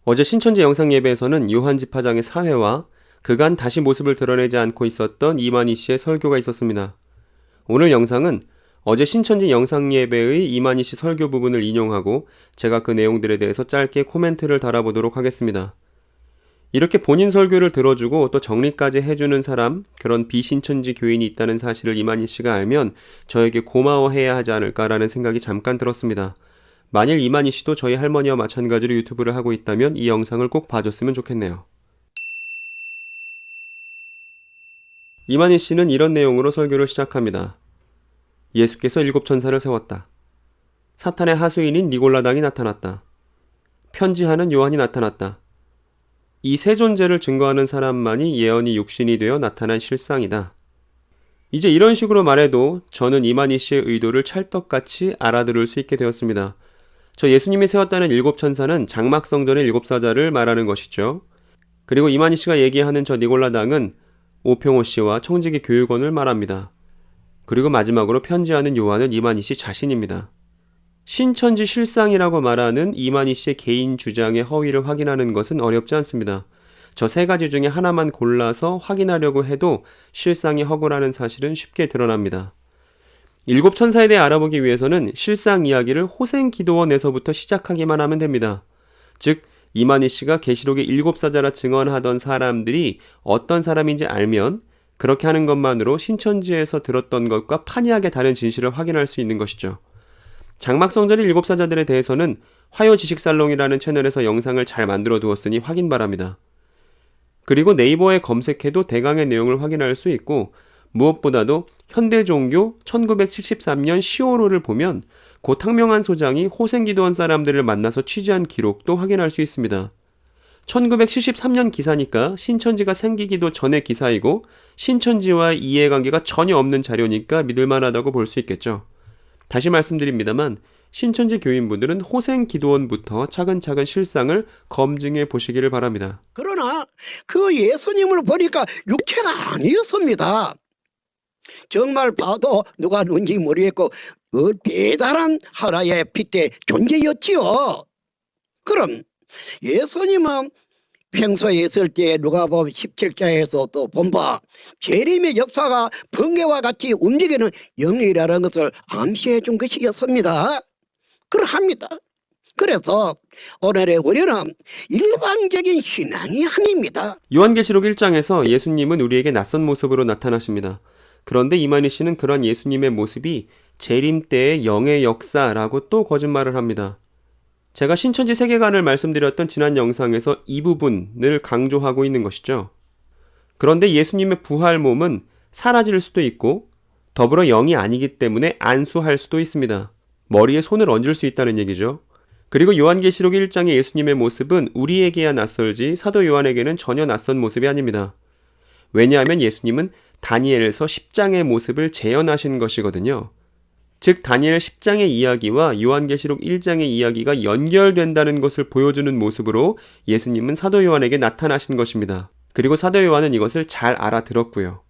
어제 신천지 영상 예배에서는 요한 집파장의 사회와 그간 다시 모습을 드러내지 않고 있었던 이만희 씨의 설교가 있었습니다. 오늘 영상은 어제 신천지 영상 예배의 이만희 씨 설교 부분을 인용하고 제가 그 내용들에 대해서 짧게 코멘트를 달아보도록 하겠습니다. 이렇게 본인 설교를 들어주고 또 정리까지 해주는 사람, 그런 비신천지 교인이 있다는 사실을 이만희 씨가 알면 저에게 고마워해야 하지 않을까라는 생각이 잠깐 들었습니다. 만일 이만희 씨도 저희 할머니와 마찬가지로 유튜브를 하고 있다면 이 영상을 꼭 봐줬으면 좋겠네요. 이만희 씨는 이런 내용으로 설교를 시작합니다. 예수께서 7천사를 세웠다. 사탄의 하수인인 니골라당이 나타났다. 편지하는 요한이 나타났다. 이 세 존재를 증거하는 사람만이 예언이 육신이 되어 나타난 실상이다. 이제 이런 식으로 말해도 저는 이만희 씨의 의도를 찰떡같이 알아들을 수 있게 되었습니다. 저 예수님이 세웠다는 7천사는 장막성전의 7사자를 말하는 것이죠. 그리고 이만희 씨가 얘기하는 저 니골라당은 오평호 씨와 청지기 교육원을 말합니다. 그리고 마지막으로 편지하는 요한은 이만희 씨 자신입니다. 신천지 실상이라고 말하는 이만희 씨의 개인 주장의 허위를 확인하는 것은 어렵지 않습니다. 저 세 가지 중에 하나만 골라서 확인하려고 해도 실상이 허구라는 사실은 쉽게 드러납니다. 7천사에 대해 알아보기 위해서는 실상 이야기를 호생기도원에서부터 시작하기만 하면 됩니다. 즉 이만희 씨가 계시록의 7사자라 증언하던 사람들이 어떤 사람인지 알면 그렇게 하는 것만으로 신천지에서 들었던 것과 판이하게 다른 진실을 확인할 수 있는 것이죠. 장막성전의 7사자들에 대해서는 화요지식살롱이라는 채널에서 영상을 잘 만들어 두었으니 확인 바랍니다. 그리고 네이버에 검색해도 대강의 내용을 확인할 수 있고 무엇보다도 현대종교 1973년 10월호를 보면 고 탕명한 소장이 호생기도원 사람들을 만나서 취재한 기록도 확인할 수 있습니다. 1973년 기사니까 신천지가 생기기도 전의 기사이고 신천지와의 이해관계가 전혀 없는 자료니까 믿을만하다고 볼 수 있겠죠. 다시 말씀드립니다만 신천지 교인분들은 호생기도원부터 차근차근 실상을 검증해 보시기를 바랍니다. 그러나 그 예수님을 보니까 육체가 아니었습니다. 정말 봐도 누가 누군지 모르겠고 대단한 하나의 빛의 존재였지요. 그럼 예수님은 평소에 있을 때 누가복음 17장에서 또 본바 재림의 역사가 번개와 같이 움직이는 영이라는 것을 암시해 준 것이었습니다. 그러합니다. 그래서 오늘의 우리는 일반적인 신앙이 아닙니다. 요한계시록 1장에서 예수님은 우리에게 낯선 모습으로 나타나십니다. 그런데 이만희 씨는 그런 예수님의 모습이 재림 때의 영의 역사라고 또 거짓말을 합니다. 제가 신천지 세계관을 말씀드렸던 지난 영상에서 이 부분을 강조하고 있는 것이죠. 그런데 예수님의 부활 몸은 사라질 수도 있고 더불어 영이 아니기 때문에 안수할 수도 있습니다. 머리에 손을 얹을 수 있다는 얘기죠. 그리고 요한계시록 1장의 예수님의 모습은 우리에게야 낯설지 사도 요한에게는 전혀 낯선 모습이 아닙니다. 왜냐하면 예수님은 다니엘에서 10장의 모습을 재현하신 것이거든요. 즉 다니엘 10장의 이야기와 요한계시록 1장의 이야기가 연결된다는 것을 보여주는 모습으로 예수님은 사도 요한에게 나타나신 것입니다. 그리고 사도 요한은 이것을 잘 알아들었고요.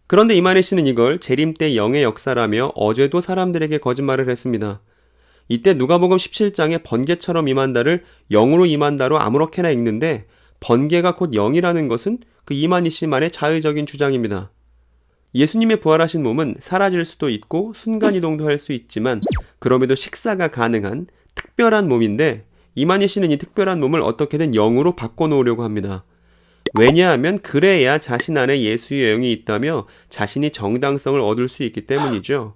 그런데 이만희 씨는 이걸 재림 때 영의 역사라며 어제도 사람들에게 거짓말을 했습니다. 이때 누가복음 17장에 번개처럼 임한다를 영으로 임한다로 아무렇게나 읽는데 번개가 곧 영이라는 것은 그 이만희 씨만의 자의적인 주장입니다. 예수님의 부활하신 몸은 사라질 수도 있고 순간이동도 할 수 있지만 그럼에도 식사가 가능한 특별한 몸인데 이만희 씨는 이 특별한 몸을 어떻게든 영으로 바꿔놓으려고 합니다. 왜냐하면 그래야 자신 안에 예수의 영이 있다며 자신이 정당성을 얻을 수 있기 때문이죠.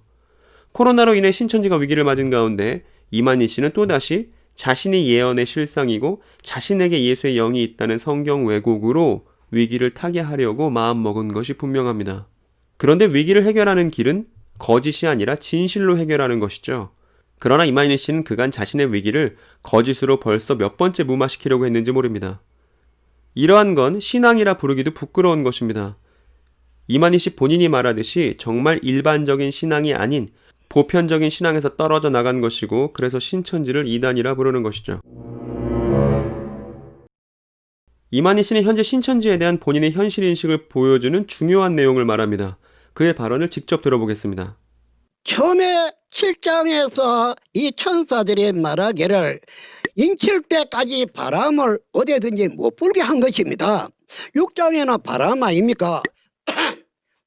코로나로 인해 신천지가 위기를 맞은 가운데 이만희 씨는 또다시 자신이 예언의 실상이고 자신에게 예수의 영이 있다는 성경 왜곡으로 위기를 타개하려고 마음먹은 것이 분명합니다. 그런데 위기를 해결하는 길은 거짓이 아니라 진실로 해결하는 것이죠. 그러나 이만희 씨는 그간 자신의 위기를 거짓으로 벌써 몇 번째 무마시키려고 했는지 모릅니다. 이러한 건 신앙이라 부르기도 부끄러운 것입니다. 이만희 씨 본인이 말하듯이 정말 일반적인 신앙이 아닌 보편적인 신앙에서 떨어져 나간 것이고 그래서 신천지를 이단이라 부르는 것이죠. 이만희 씨는 현재 신천지에 대한 본인의 현실인식을 보여주는 중요한 내용을 말합니다. 그의 발언을 직접 들어보겠습니다. 처음에 7장에서 이 천사들이 말하기를 인칠 때까지 바람을 어디든지 못 불게 한 것입니다. 육장에는 바람 아닙니까?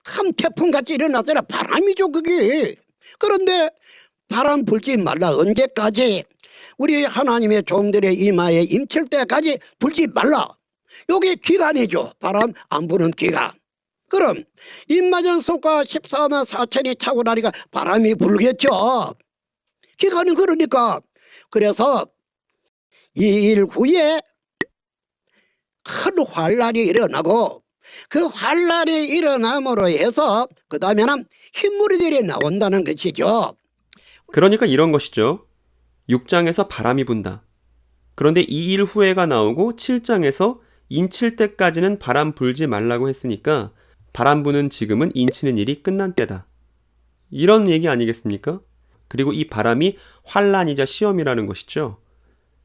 참 태풍같이 일어나서라 바람이죠 그게. 그런데 바람 불지 말라. 언제까지? 우리 하나님의 종들의 이마에 임칠 때까지 불지 말라. 요게 기간이죠. 바람 안 부는 기간. 그럼 임마전속과 14만 4천이 차고 나니까 바람이 불겠죠. 기간은 그러니까. 그래서 2일 후에 큰 환란이 일어나고 그 환란이 일어남으로 해서 그 다음에는 흰무리들이 나온다는 것이죠. 그러니까 이런 것이죠. 6장에서 바람이 분다. 그런데 2일 후에가 나오고 7장에서 인칠 때까지는 바람 불지 말라고 했으니까 바람 부는 지금은 인치는 일이 끝난 때다. 이런 얘기 아니겠습니까? 그리고 이 바람이 환란이자 시험이라는 것이죠.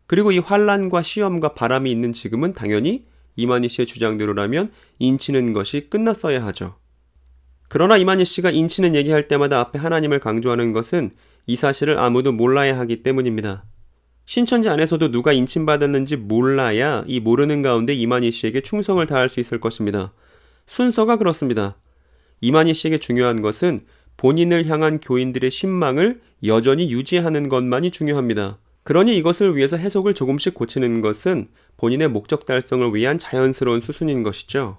그리고 이 환란과 시험과 바람이 있는 지금은 당연히 이만희 씨의 주장대로라면 인치는 것이 끝났어야 하죠. 그러나 이만희 씨가 인치는 얘기할 때마다 앞에 하나님을 강조하는 것은 이 사실을 아무도 몰라야 하기 때문입니다. 신천지 안에서도 누가 인침받았는지 몰라야 이 모르는 가운데 이만희 씨에게 충성을 다할 수 있을 것입니다. 순서가 그렇습니다. 이만희 씨에게 중요한 것은 본인을 향한 교인들의 신망을 여전히 유지하는 것만이 중요합니다. 그러니 이것을 위해서 해석을 조금씩 고치는 것은 본인의 목적 달성을 위한 자연스러운 수순인 것이죠.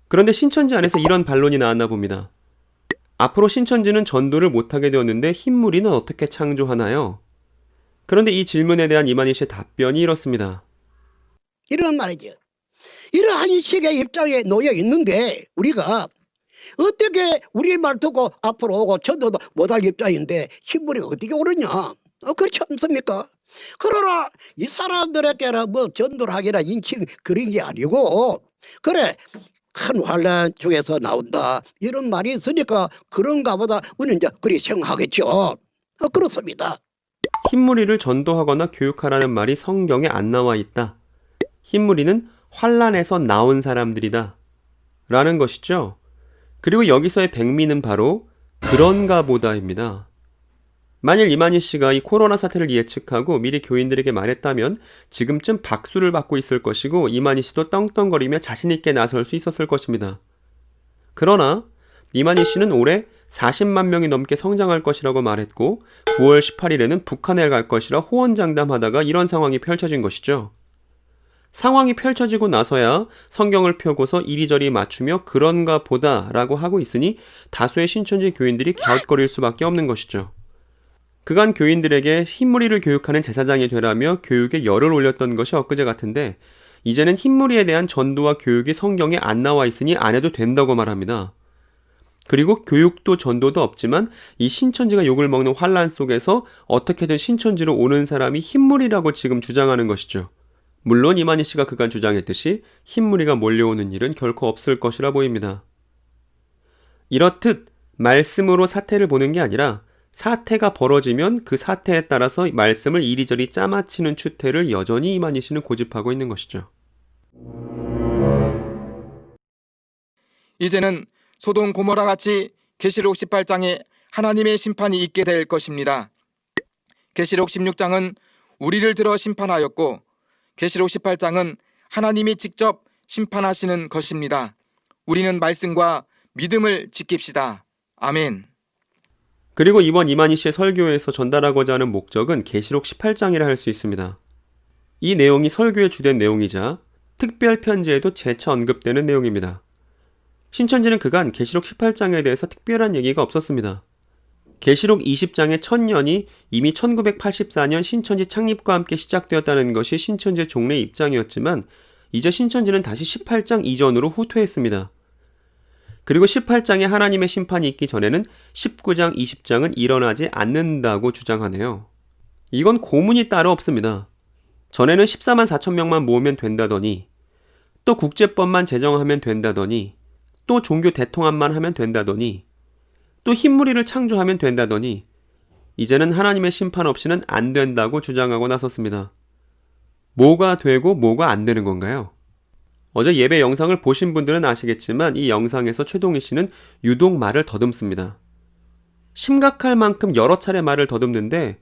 그런데 신천지 안에서 이런 반론이 나왔나 봅니다. 앞으로 신천지는 전도를 못하게 되었는데 흰무리는 어떻게 창조하나요? 그런데 이 질문에 대한 이만희 씨의 답변이 이렇습니다. 이런 말이죠. 이러한 식의 입장에 놓여 있는데 우리가 어떻게 우리 말 듣고 앞으로 오고 전도도 못할 입장인데 흰물이 어떻게 오르냐? 그렇지 않습니까? 그러나 이 사람들에게는 뭐 전도를 하기나 인칭 그런 게 아니고 그래 큰 환란 중에서 나온다 이런 말이 있으니까 그런가 보다 우리는 이제 그리 생각하겠죠. 그렇습니다. 흰무리를 전도하거나 교육하라는 말이 성경에 안 나와 있다. 흰무리는 환란에서 나온 사람들이다. 라는 것이죠. 그리고 여기서의 백미는 바로 그런가 보다입니다. 만일 이만희 씨가 이 코로나 사태를 예측하고 미리 교인들에게 말했다면 지금쯤 박수를 받고 있을 것이고 이만희 씨도 떵떵거리며 자신있게 나설 수 있었을 것입니다. 그러나 이만희 씨는 올해 40만 명이 넘게 성장할 것이라고 말했고 9월 18일에는 북한에 갈 것이라 호언장담하다가 이런 상황이 펼쳐진 것이죠. 상황이 펼쳐지고 나서야 성경을 펴고서 이리저리 맞추며 그런가 보다 라고 하고 있으니 다수의 신천지 교인들이 갸웃거릴 수밖에 없는 것이죠. 그간 교인들에게 흰무리를 교육하는 제사장이 되라며 교육에 열을 올렸던 것이 엊그제 같은데 이제는 흰무리에 대한 전도와 교육이 성경에 안 나와 있으니 안 해도 된다고 말합니다. 그리고 교육도 전도도 없지만 이 신천지가 욕을 먹는 환란 속에서 어떻게든 신천지로 오는 사람이 흰무리라고 지금 주장하는 것이죠. 물론 이만희 씨가 그간 주장했듯이 흰무리가 몰려오는 일은 결코 없을 것이라 보입니다. 이렇듯 말씀으로 사태를 보는 게 아니라 사태가 벌어지면 그 사태에 따라서 말씀을 이리저리 짜맞히는 추태를 여전히 이만희 씨는 고집하고 있는 것이죠. 이제는 소돔 고모라 같이 계시록 18장에 하나님의 심판이 있게 될 것입니다. 계시록 16장은 우리를 들어 심판하였고 계시록 18장은 하나님이 직접 심판하시는 것입니다. 우리는 말씀과 믿음을 지킵시다. 아멘. 그리고 이번 이만희 씨의 설교에서 전달하고자 하는 목적은 계시록 18장이라 할 수 있습니다. 이 내용이 설교의 주된 내용이자 특별 편지에도 재차 언급되는 내용입니다. 신천지는 그간 계시록 18장에 대해서 특별한 얘기가 없었습니다. 계시록 20장의 천년이 이미 1984년 신천지 창립과 함께 시작되었다는 것이 신천지의 종래 입장이었지만 이제 신천지는 다시 18장 이전으로 후퇴했습니다. 그리고 18장에 하나님의 심판이 있기 전에는 19장, 20장은 일어나지 않는다고 주장하네요. 이건 고문이 따로 없습니다. 전에는 14만 4천 명만 모으면 된다더니 또 국제법만 제정하면 된다더니 또 종교 대통합만 하면 된다더니 또 흰무리를 창조하면 된다더니 이제는 하나님의 심판 없이는 안 된다고 주장하고 나섰습니다. 뭐가 되고 뭐가 안 되는 건가요? 어제 예배 영상을 보신 분들은 아시겠지만 이 영상에서 최동희 씨는 유독 말을 더듬습니다. 심각할 만큼 여러 차례 말을 더듬는데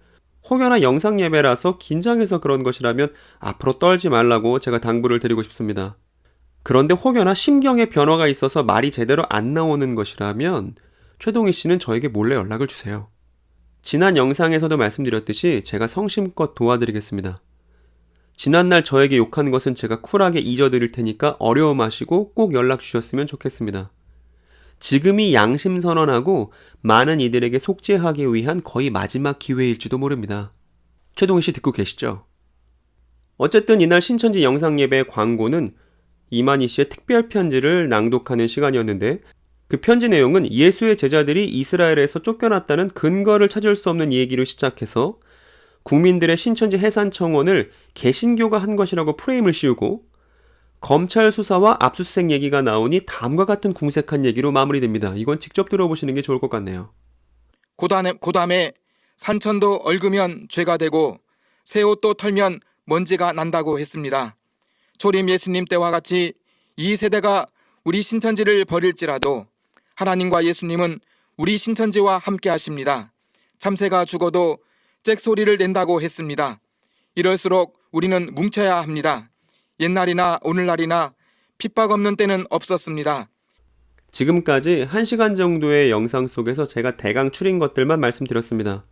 혹여나 영상 예배라서 긴장해서 그런 것이라면 앞으로 떨지 말라고 제가 당부를 드리고 싶습니다. 그런데 혹여나 심경의 변화가 있어서 말이 제대로 안 나오는 것이라면 최동희 씨는 저에게 몰래 연락을 주세요. 지난 영상에서도 말씀드렸듯이 제가 성심껏 도와드리겠습니다. 지난날 저에게 욕한 것은 제가 쿨하게 잊어드릴 테니까 어려움하시고 꼭 연락 주셨으면 좋겠습니다. 지금이 양심선언하고 많은 이들에게 속죄하기 위한 거의 마지막 기회일지도 모릅니다. 최동희 씨 듣고 계시죠? 어쨌든 이날 신천지 영상예배의 광고는 이만희 씨의 특별 편지를 낭독하는 시간이었는데 그 편지 내용은 예수의 제자들이 이스라엘에서 쫓겨났다는 근거를 찾을 수 없는 얘기로 시작해서 국민들의 신천지 해산 청원을 개신교가 한 것이라고 프레임을 씌우고 검찰 수사와 압수수색 얘기가 나오니 다음과 같은 궁색한 얘기로 마무리됩니다. 이건 직접 들어보시는 게 좋을 것 같네요. 고담에 산천도 얽으면 죄가 되고 새 옷도 털면 먼지가 난다고 했습니다. 초림 예수님 때와 같이 이 세대가 우리 신천지를 버릴지라도 하나님과 예수님은 우리 신천지와 함께 하십니다. 참새가 죽어도 짹소리를 낸다고 했습니다. 이럴수록 우리는 뭉쳐야 합니다. 옛날이나 오늘날이나 핍박 없는 때는 없었습니다. 지금까지 1시간 정도의 영상 속에서 제가 대강 추린 것들만 말씀드렸습니다.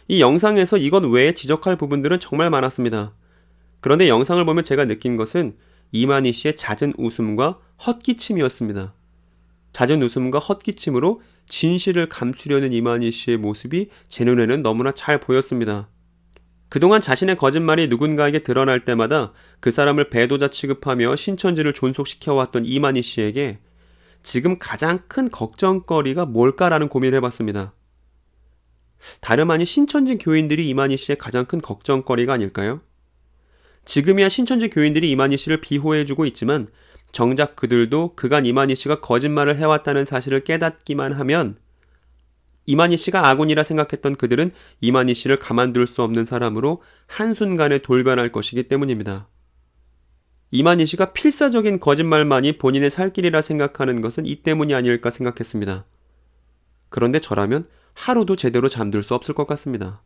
이 영상에서 이것 외에 지적할 부분들은 정말 많았습니다. 그런데 영상을 보면 제가 느낀 것은 이만희 씨의 잦은 웃음과 헛기침이었습니다. 잦은 웃음과 헛기침으로 진실을 감추려는 이만희 씨의 모습이 제 눈에는 너무나 잘 보였습니다. 그동안 자신의 거짓말이 누군가에게 드러날 때마다 그 사람을 배도자 취급하며 신천지를 존속시켜왔던 이만희 씨에게 지금 가장 큰 걱정거리가 뭘까라는 고민을 해봤습니다. 다름 아닌 신천지 교인들이 이만희 씨의 가장 큰 걱정거리가 아닐까요? 지금이야 신천지 교인들이 이만희 씨를 비호해주고 있지만 정작 그들도 그간 이만희 씨가 거짓말을 해왔다는 사실을 깨닫기만 하면 이만희 씨가 아군이라 생각했던 그들은 이만희 씨를 가만둘 수 없는 사람으로 한순간에 돌변할 것이기 때문입니다. 이만희 씨가 필사적인 거짓말만이 본인의 살 길이라 생각하는 것은 이 때문이 아닐까 생각했습니다. 그런데 저라면 하루도 제대로 잠들 수 없을 것 같습니다.